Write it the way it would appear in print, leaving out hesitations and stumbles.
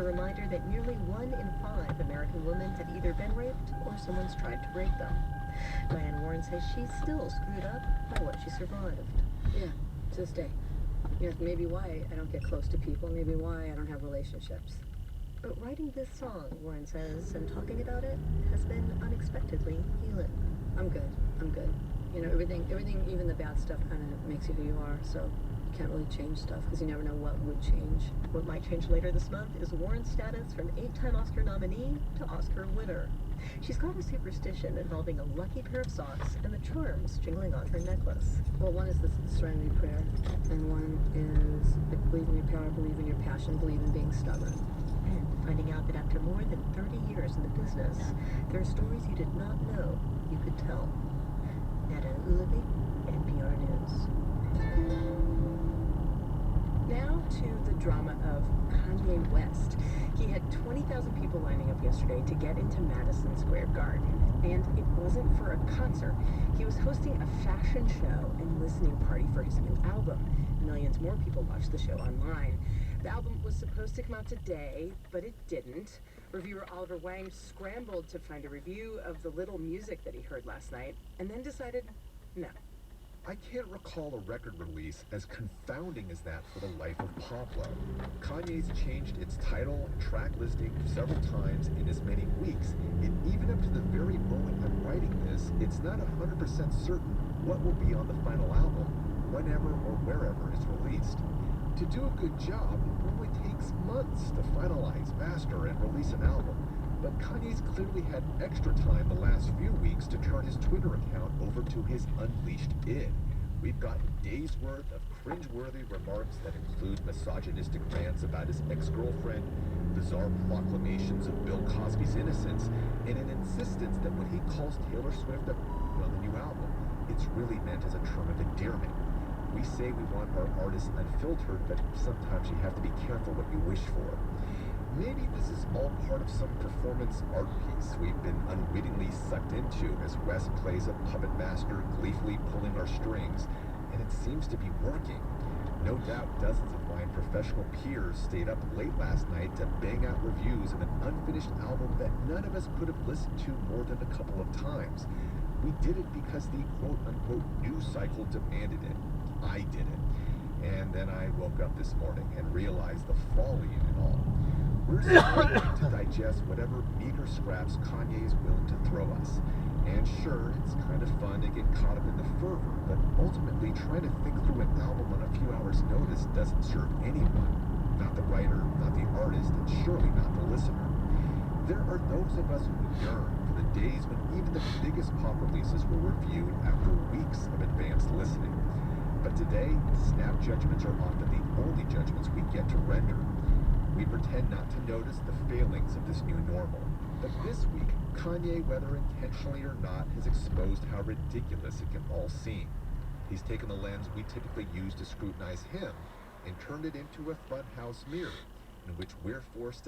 a reminder that nearly 1 in 5 American women have either been raped or someone's tried to rape them. Diane Warren says she's still screwed up by what she survived. Yeah, to this day. Maybe why I don't get close to people, maybe why I don't have relationships. But writing this song, Warren says, and talking about it has been unexpectedly healing. I'm good. Everything, even the bad stuff kind of makes you who you are, so you can't really change stuff because you never know what would change. What might change later this month is Warren's status from 8-time Oscar nominee to Oscar winner. She's got a superstition involving a lucky pair of socks and the charms jingling on her necklace. Well, one is the Serenity Prayer, and one is believe in your power, believe in your passion, believe in being stubborn. And finding out that after more than 30 years in the business, there are stories you did not know you could tell. Nada Ulabi, NPR News. Now to the drama of Kanye West. He had 20,000 people lining up yesterday to get into Madison Square Garden. And it wasn't for a concert. He was hosting a fashion show and listening party for his new album. Millions more people watched the show online. The album was supposed to come out today, but it didn't. Reviewer Oliver Wang scrambled to find a review of the little music that he heard last night, and then decided, no. I can't recall a record release as confounding as that for the life of Pablo. Kanye's changed its title and track listing several times in as many weeks, and even up to the very moment I'm writing this, it's not 100% certain what will be on the final album, whenever or wherever it's released. To do a good job, it normally takes months to finalize, master, and release an album, but Kanye's clearly had extra time the last few weeks to turn his Twitter account over to his unleashed id. We've got days worth of cringeworthy remarks that include misogynistic rants about his ex-girlfriend, bizarre proclamations of Bill Cosby's innocence, and an insistence that when he calls Taylor Swift on the new album, it's really meant as a term of endearment. We say we want our artists unfiltered, but sometimes you have to be careful what you wish for. Maybe this is all part of some performance art piece we've been unwittingly sucked into as West plays a puppet master gleefully pulling our strings, and it seems to be working. No doubt dozens of my professional peers stayed up late last night to bang out reviews of an unfinished album that none of us could have listened to more than a couple of times. We did it because the quote-unquote news cycle demanded it. I did it. And then I woke up this morning and realized the folly in it all. We're struggling to digest whatever meager scraps Kanye is willing to throw us. And sure, it's kind of fun to get caught up in the fervor, but ultimately trying to think through an album on a few hours' notice doesn't serve anyone. Not the writer, not the artist, and surely not the listener. There are those of us who yearn for the days when even the biggest pop releases were reviewed after weeks of advanced listening. But today, snap judgments are often the only judgments we get to render. We pretend not to notice the failings of this new normal. But this week, Kanye, whether intentionally or not, has exposed how ridiculous it can all seem. He's taken the lens we typically use to scrutinize him and turned it into a funhouse mirror in which we're forced to